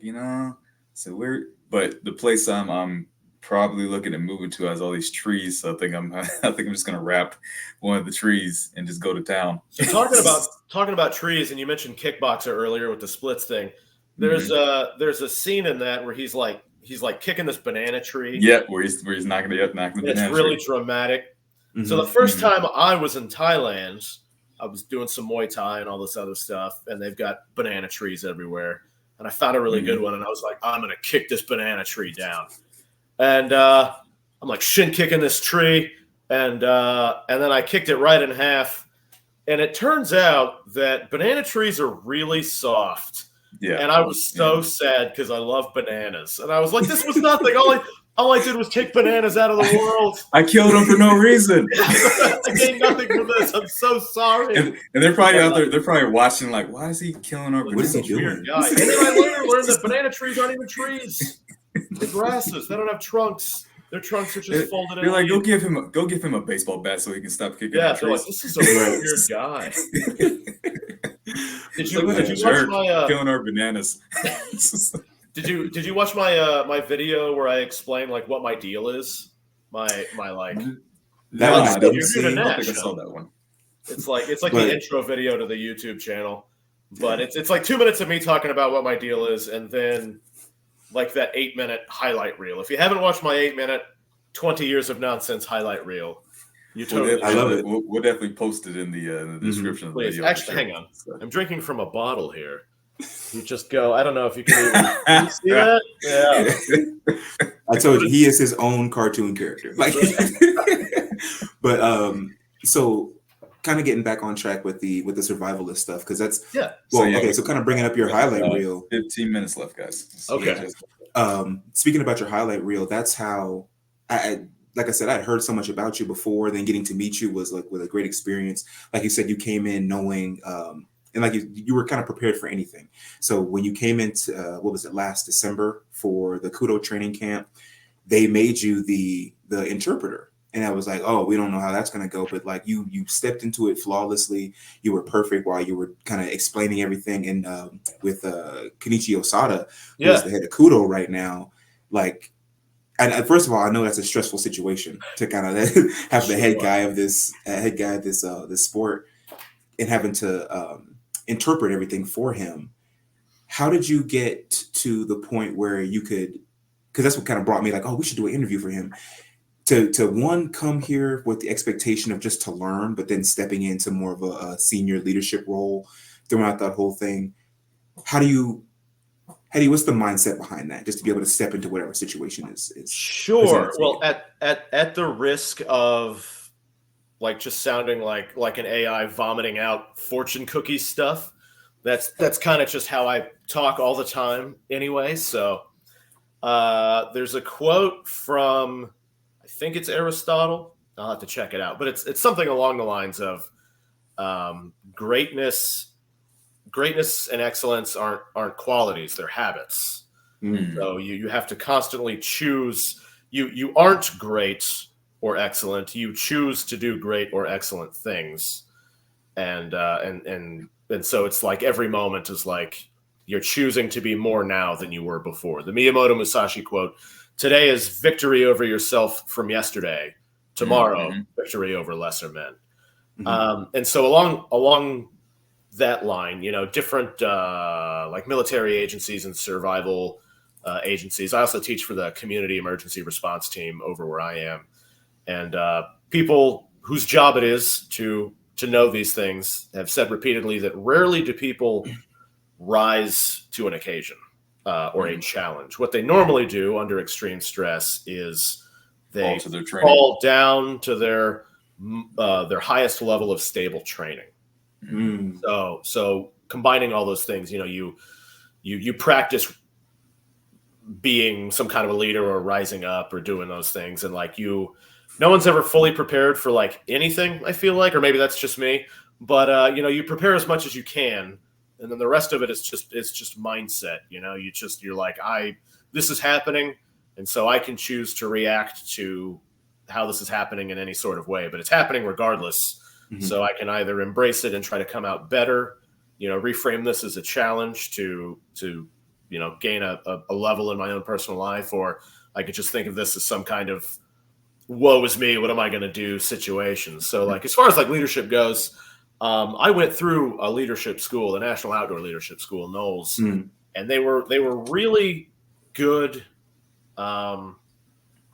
you know, so but the place I'm probably looking at moving to has all these trees, so I think I'm just gonna wrap one of the trees and just go to town. So talking about trees, and you mentioned kickboxer earlier with the splits thing. There's a scene in that where he's like kicking this banana tree. Yeah, where he's knocking the banana tree. It's really dramatic. Mm-hmm. So the first time I was in Thailand, I was doing some Muay Thai and all this other stuff, and they've got banana trees everywhere. And I found a really good one, and I was like, I'm gonna kick this banana tree down. And I'm like shin kicking this tree, and then I kicked it right in half. And it turns out that banana trees are really soft. Yeah. And I was so sad because I love bananas. And I was like, this was nothing. All I did was kick bananas out of the world. I killed them for no reason. I gained nothing from this. I'm so sorry. And they're probably out there. They're probably watching like, why is he killing our bananas? What is he doing? Guy. And then I later learned that banana trees aren't even trees. They're grasses. They don't have trunks. Their trunks are just folded in. They're like, go give him a baseball bat so he can stop kicking Yeah, at they're like, trees. this is a weird guy. Did you watch my killing our bananas? Did you watch my my video where I explain like what my deal is? My like That one I didn't see. I don't think I saw that one. It's like the intro video to the YouTube channel, but it's like 2 minutes of me talking about what my deal is, and then like that 8-minute highlight reel. If you haven't watched my 8-minute 20 years of nonsense highlight reel, you totally I love it. We'll definitely post it in the description of the video. Actually, hang on. I'm drinking from a bottle here. You just go. I don't know if you can even see that. Yeah. I told you he is his own cartoon character. Like, but so kind of getting back on track with the survivalist stuff, because that's So kind of bringing up your highlight reel. 15 minutes left, guys. Okay. Speaking about your highlight reel, that's how like I said, I'd heard so much about you before. Then getting to meet you was like with a great experience. Like you said, you came in knowing. And like you were kind of prepared for anything. So when you came into what was it, last December for the Kudo training camp, they made you the interpreter, and I was like, oh, we don't know how that's going to go, but like you stepped into it flawlessly. You were perfect while you were kind of explaining everything. And with Kenichi Osada, who is the head of Kudo right now, like. And first of all, I know that's a stressful situation to kind of have the head guy of this sport and having to interpret everything for him. How did you get to the point where you could, because that's what kind of brought me like, oh, we should do an interview for him, to one, come here with the expectation of just to learn, but then stepping into more of a senior leadership role throughout that whole thing. What's the mindset behind that, just to be able to step into whatever situation is sure. Well, at the risk of like just sounding like an AI vomiting out fortune cookie stuff. That's kind of just how I talk all the time anyway. So there's a quote from, I think it's Aristotle. I'll have to check it out, but it's something along the lines of greatness and excellence aren't qualities, they're habits. So you have to constantly choose. You aren't great or excellent, you choose to do great or excellent things, and so it's like every moment is like you're choosing to be more now than you were before. The Miyamoto Musashi quote: "Today is victory over yourself from yesterday. Tomorrow, victory over lesser men." And so along that line, different like military agencies and survival agencies. I also teach for the community emergency response team over where I am. And people whose job it is to know these things have said repeatedly that rarely do people rise to an occasion or a challenge. What they normally do under extreme stress is they fall down to their highest level of stable training. So combining all those things, you practice being some kind of a leader or rising up or doing those things, and like no one's ever fully prepared for like anything, I feel like, or maybe that's just me, but you prepare as much as you can, and then the rest of it is just mindset. You're like, this is happening, and so I can choose to react to how this is happening in any sort of way, but it's happening regardless. So I can either embrace it and try to come out better, reframe this as a challenge to gain a level in my own personal life, or I could just think of this as some kind of woe is me, what am I going to do situation. So like, as far as like leadership goes, I went through a leadership school, the National Outdoor Leadership School, Knowles, and they were really good at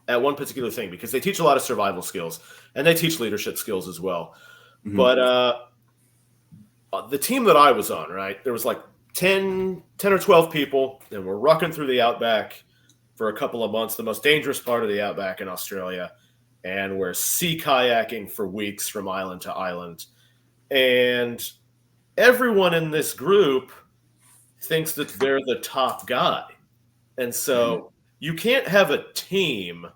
one particular thing, because they teach a lot of survival skills and they teach leadership skills as well. But the team that I was on, right, there was like 10 or 12 people, and we're rucking through the outback for a couple of months, the most dangerous part of the outback in Australia, and we're sea kayaking for weeks from island to island. And everyone in this group thinks that they're the top guy. And so you can't have a team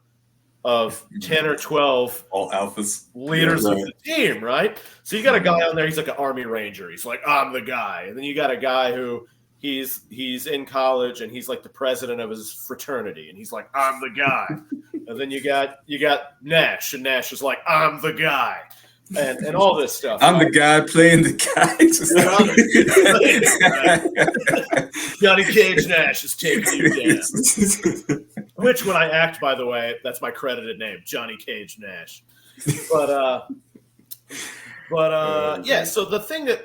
of 10 or 12 all alphas leaders of the team, right? So you got a guy on there, he's like an Army Ranger. He's like, I'm the guy. And then you got a guy who he's in college and he's like the president of his fraternity, and he's like, I'm the guy. And then you got Nash, and Nash is like, I'm the guy, and all this stuff. I'm the guy playing the guy. Johnny Cage Nash is taking you down. Which, when I act, by the way, that's my credited name, Johnny Cage Nash. But yeah. So the thing that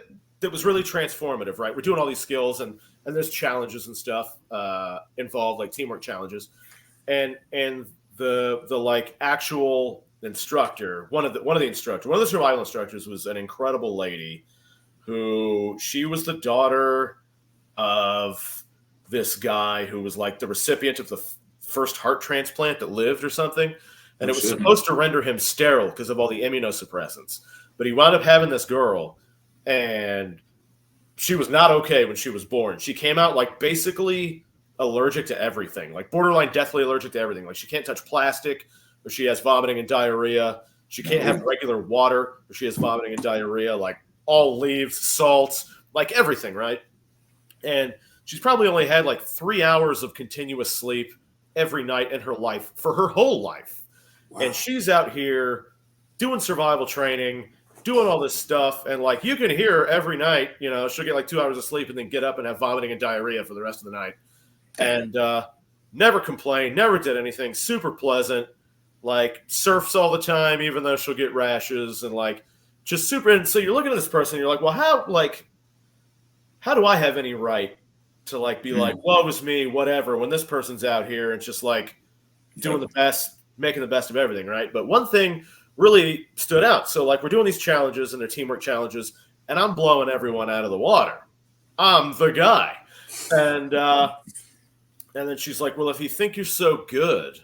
was really transformative, right? We're doing all these skills, and there's challenges and stuff involved, like teamwork challenges, and the like actual instructor, one of the survival instructors was an incredible lady who, she was the daughter of this guy who was like the recipient of the first heart transplant that lived or something. And it was supposed to render him sterile because of all the immunosuppressants. But he wound up having this girl, and she was not okay when she was born. She came out like basically allergic to everything, like borderline deathly allergic to everything. Like she can't touch plastic, or she has vomiting and diarrhea. She can't have regular water, or she has vomiting and diarrhea, like all leaves, salts, like everything, right? And she's probably only had like 3 hours of continuous sleep every night in her life for her whole life. Wow. And she's out here doing survival training, doing all this stuff. And like, you can hear her every night, you know, she'll get like 2 hours of sleep and then get up and have vomiting and diarrhea for the rest of the night. And never complained, never did anything, super pleasant, like surfs all the time, even though she'll get rashes, and like just super. And so you're looking at this person, and you're like, well, how do I have any right to like be like, well, it was me, whatever, when this person's out here and just like doing the best, making the best of everything, right? But one thing really stood out. So like, we're doing these challenges, and they're teamwork challenges, and I'm blowing everyone out of the water. I'm the guy. And then she's like, well, if you think you're so good,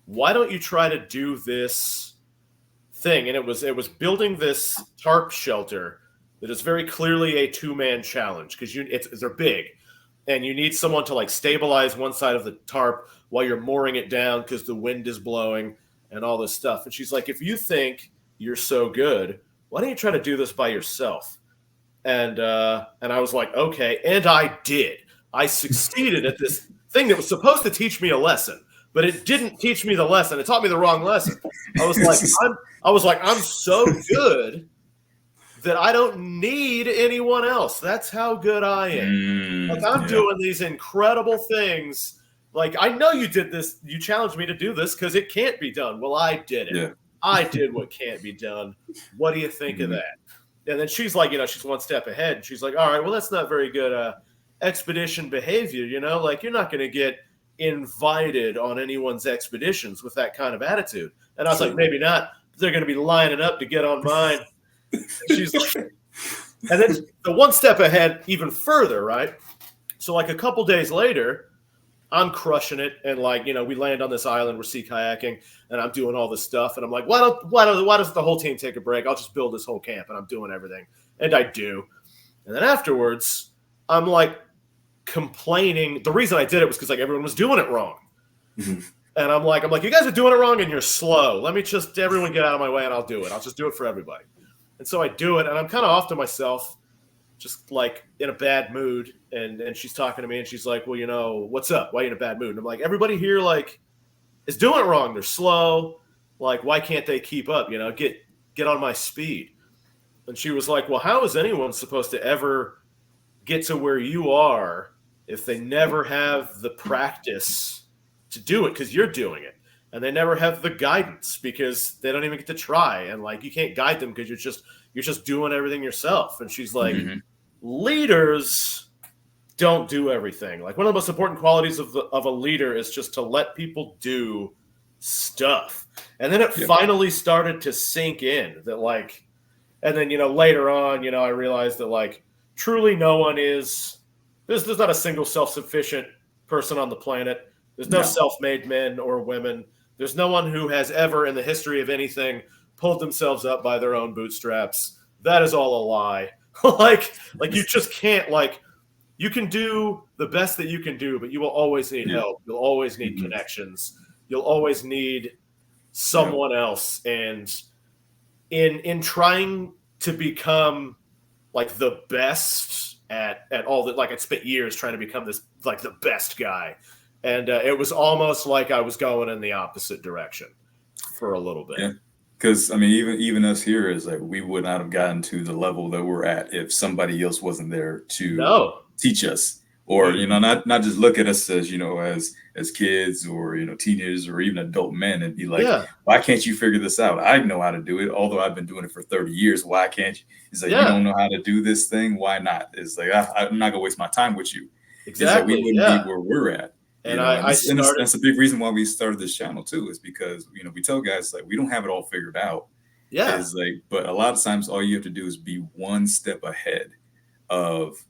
why don't you try to do this thing? And it was building this tarp shelter that is very clearly a 2-man challenge, because they're big, and you need someone to like stabilize one side of the tarp while you're mooring it down because the wind is blowing and all this stuff. And she's like, if you think you're so good, why don't you try to do this by yourself? And I was like, okay. And I did. I succeeded at this thing that was supposed to teach me a lesson, but it didn't teach me the lesson. It taught me the wrong lesson. I was like, I'm so good that I don't need anyone else. That's how good I am. Like, I'm doing these incredible things. Like, I know you did this. You challenged me to do this because it can't be done. Well, I did it. Yeah. I did what can't be done. What do you think of that? And then she's like, she's one step ahead. And she's like, all right, well, that's not very good expedition behavior. Like, you're not going to get invited on anyone's expeditions with that kind of attitude. And I was like, maybe not. They're going to be lining up to get on mine. She's like, and then the one step ahead even further, right? So like a couple days later, I'm crushing it, and like, we land on this island, we're sea kayaking, and I'm doing all this stuff, and I'm like, why doesn't the whole team take a break? I'll just build this whole camp, and I'm doing everything, and I do. And then afterwards, I'm like complaining. The reason I did it was because like everyone was doing it wrong. Mm-hmm. And I'm like, you guys are doing it wrong and you're slow. Let me just, everyone get out of my way and I'll do it. I'll just do it for everybody. And so I do it, and I'm kind of off to myself, just like in a bad mood. And she's talking to me, and she's like, well, what's up? Why are you in a bad mood? And I'm like, everybody here like is doing it wrong. They're slow. Like, why can't they keep up? Get on my speed. And she was like, well, how is anyone supposed to ever get to where you are if they never have the practice to do it? Because you're doing it. And they never have the guidance because they don't even get to try. And like, you can't guide them because you're just doing everything yourself. And she's like, leaders don't do everything. Like, one of the most important qualities of a leader is just to let people do stuff. And then it finally started to sink in that like, and then, later on, I realized that like truly no one there's not a single self-sufficient person on the planet. There's no self-made men or women. There's no one who has ever in the history of anything pulled themselves up by their own bootstraps. That is all a lie. like you just can't, like, you can do the best that you can do, but you will always need help. You'll always need connections. You'll always need someone else. And in trying to become like the best at all that. Like I'd spent years trying to become this like the best guy, and it was almost like I was going in the opposite direction for a little bit. Yeah. Because I mean, even us here is like we would not have gotten to the level that we're at if somebody else wasn't there to No, teach us, or not just look at us as as kids or teenagers or even adult men and be like, yeah, why can't you figure this out? I know how to do it, although I've been doing it for 30 years. Why can't you? It's like you yeah, don't know how to do this thing. Why not? It's like I'm not gonna waste my time with you. It's like we exactly, wouldn't be yeah. where we're at. And I started. That's a big reason why we started this channel too, is because we tell guys like we don't have it all figured out. Yeah, Is like, but a lot of times all you have to do is be one step ahead of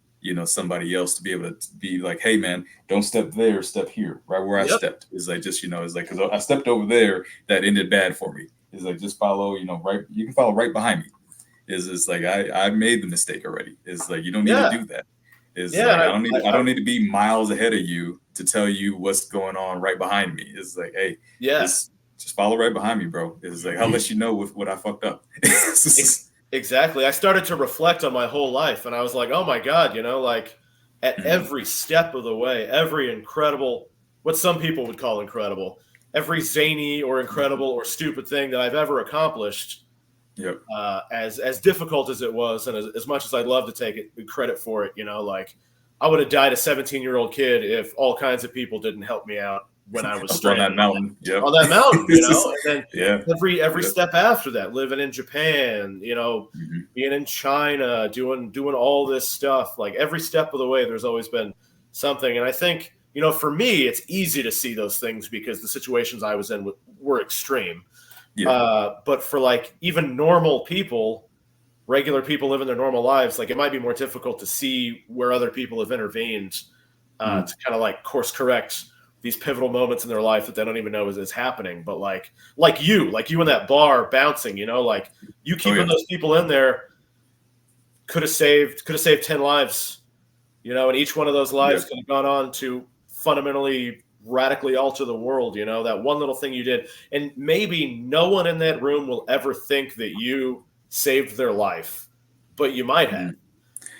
somebody else to be able to be like, hey man, don't step there, step here, right where I Yep. stepped. Is like just it's like because I stepped over there, that ended bad for me. Is like just follow, right. You can follow right behind me. Is like I made the mistake already. Is like you don't need Yeah. to do that. Is Yeah, like and I don't need to be miles ahead of you to tell you what's going on right behind me. It's like, hey, yeah, just follow right behind me, bro. It's like I'll let you know what I fucked up. exactly. I started to reflect on my whole life, and I was like, oh my God, like at every step of the way, every incredible, what some people would call incredible, every zany or incredible or stupid thing that I've ever accomplished, Yep. As difficult as it was, and as much as I'd love to take credit for it, like I would have died a 17-year-old kid if all kinds of people didn't help me out when I was on that mountain. Yep. on that mountain, and then Yeah. every step after that, living in Japan, being in China, doing all this stuff, like every step of the way, there's always been something. And I think, for me, it's easy to see those things because the situations I was in were extreme. Yeah. But for like even normal people, regular people living their normal lives, like it might be more difficult to see where other people have intervened to kind of like course correct these pivotal moments in their life that they don't even know is happening. But like you in that bar bouncing, like you keeping those people in there could have saved 10 lives, and each one of those lives could have gone on to fundamentally radically alter the world. That one little thing you did, and maybe no one in that room will ever think that you saved their life, but you might have.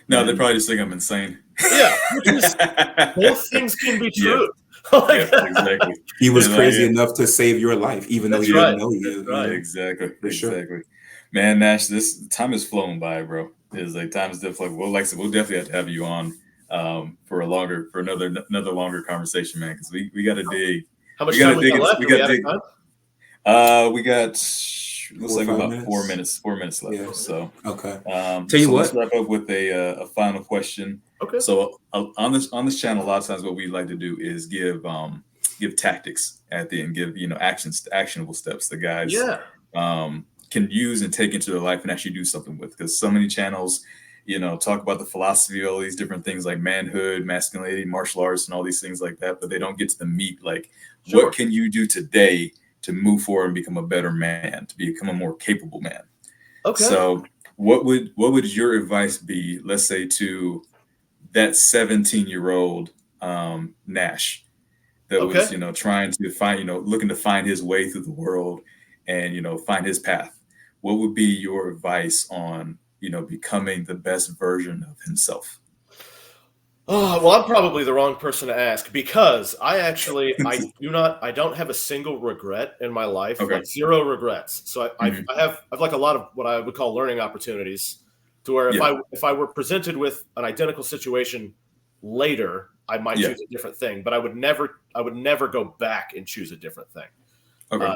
No, they probably just think I'm insane. Yeah, both things can be true. Exactly. He was crazy enough to save your life, even though he didn't know you. Right. Exactly. For sure. Exactly. Man, Nash, this time has flown by, bro. It's like time is definitely. Well, like I said, we'll definitely have to have you on for another longer conversation, man. Because we got to dig. How much time we got left? We got to dig. We got looks like 4 or 5 about minutes? 4 minutes. 4 minutes left. Yeah. So Okay. Tell you what. Let's wrap up with a final question. Okay. So on this channel, a lot of times what we like to do is give tactics at the end, give actionable steps that guys can use and take into their life and actually do something with. Because so many channels, talk about the philosophy of all these different things like manhood, masculinity, martial arts, and all these things like that, but they don't get to the meat. Like, what can you do today to move forward and become a better man, to become a more capable man? Okay. So what would your advice be, let's say, to that 17-year-old Nash that was, trying to find, looking to find his way through the world and, find his path? What would be your advice on, becoming the best version of himself? Oh, well, I'm probably the wrong person to ask because I don't have a single regret in my life, like zero regrets. So I have like a lot of what I would call learning opportunities to where if I were presented with an identical situation later, I might choose a different thing, but I would never go back and choose a different thing.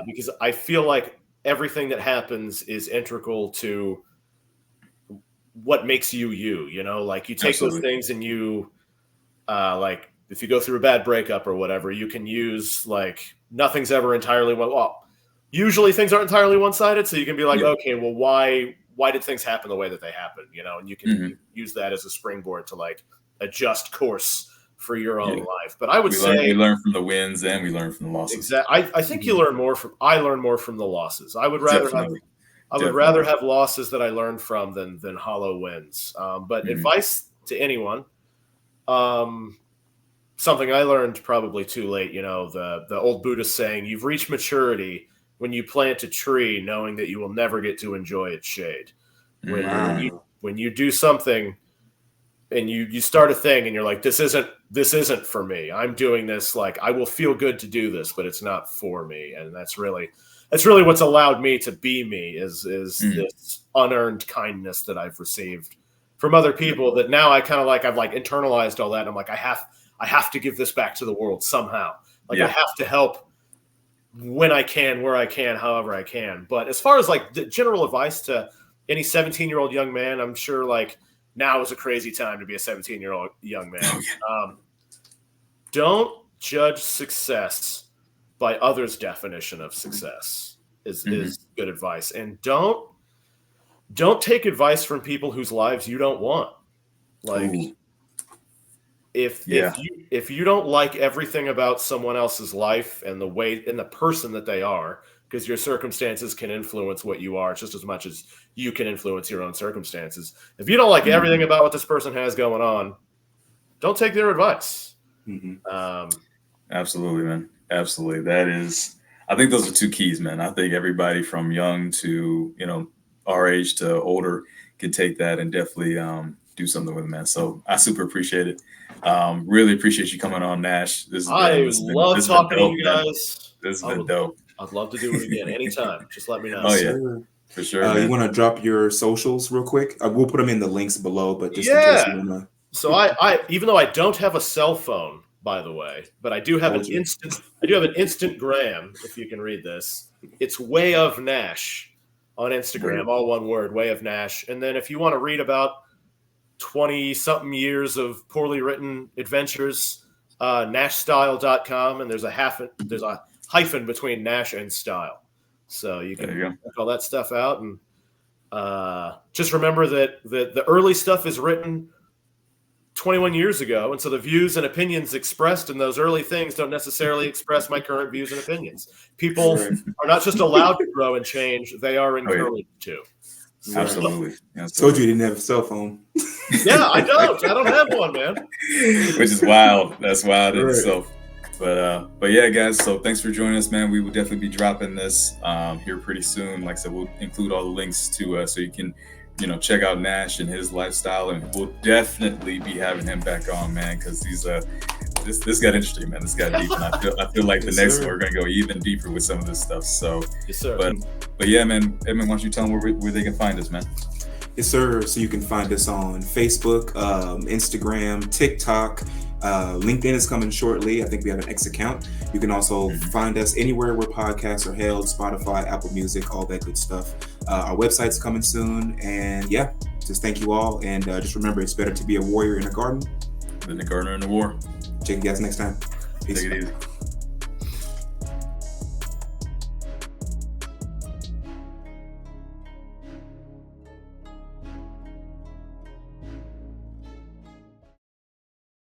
Because I feel like everything that happens is integral to what makes you, like you take those things and you, like if you go through a bad breakup or whatever, you can use like nothing's ever entirely usually things aren't entirely one-sided. So you can be like, okay, well, why did things happen the way that they happened? And you can use that as a springboard to like adjust course for your own life. But I would say we learn from the wins and we learn from the losses. Exactly. I think I learn more from the losses. I would rather have losses that I learn from than hollow wins. But advice to anyone, something I learned probably too late, the old Buddhist saying, you've reached maturity when you plant a tree knowing that you will never get to enjoy its shade. When you do something, and you start a thing and you're like, this isn't for me. I'm doing this, like, I will feel good to do this, but it's not for me. And that's really what's allowed me to be me is this unearned kindness that I've received from other people that now I've internalized all that. And I'm like, I have to give this back to the world somehow. Like I have to help when I can, where I can, however I can. But as far as like the general advice to any 17-year-old young man, I'm sure like now is a crazy time to be a 17-year-old young man. Don't judge success by others' definition of success is good advice. And don't take advice from people whose lives you don't want. Like if you don't like everything about someone else's life and the way and the person that they are, because your circumstances can influence what you are just as much as you can influence your own circumstances. If you don't like everything about what this person has going on, don't take their advice. Absolutely, man. Absolutely. That is, I think those are two keys, man. I think everybody from young to, our age to older can take that and definitely do something with it, man. So I super appreciate it. Really appreciate you coming on, Nash. I love talking to you guys. This has been dope. I'd love to do it again anytime. Just let me know. Oh, yeah. For sure. You want to drop your socials real quick? We'll put them in the links below, but just in case you want to. So I even though I don't have a cell phone, by the way, but I do have an Instagram, if you can read this. It's Way of Nash on Instagram, all one word, Way of Nash. And then if you want to read about 20-something years of poorly written adventures, nashstyle.com, and there's a hyphen between Nash and style. So you can check all that stuff out. And just remember that the early stuff is written 21 years ago. And so the views and opinions expressed in those early things don't necessarily express my current views and opinions. People are not just allowed to grow and change. They are encouraged to. So, Absolutely. Told you didn't have a cell phone. Yeah, I don't have one, man. Which is wild. That's wild in itself. But yeah, guys, so thanks for joining us, man. We will definitely be dropping this here pretty soon. Like I said, we'll include all the links to so you can check out Nash and his lifestyle, and we'll definitely be having him back on, man, because he's this got interesting, man. This got deep, and I feel like the next one we're gonna go even deeper with some of this stuff. So yes, sir. But yeah, man, Edmund, why don't you tell them where they can find us, man? Yes, sir. So you can find us on Facebook, Instagram, TikTok. LinkedIn is coming shortly. I think we have an X account. You can also find us anywhere where podcasts are held, Spotify, Apple Music, all that good stuff. Our website's coming soon. And yeah, just thank you all. And just remember, it's better to be a warrior in a garden than a gardener in the war. Check you guys next time. Peace. Take it easy.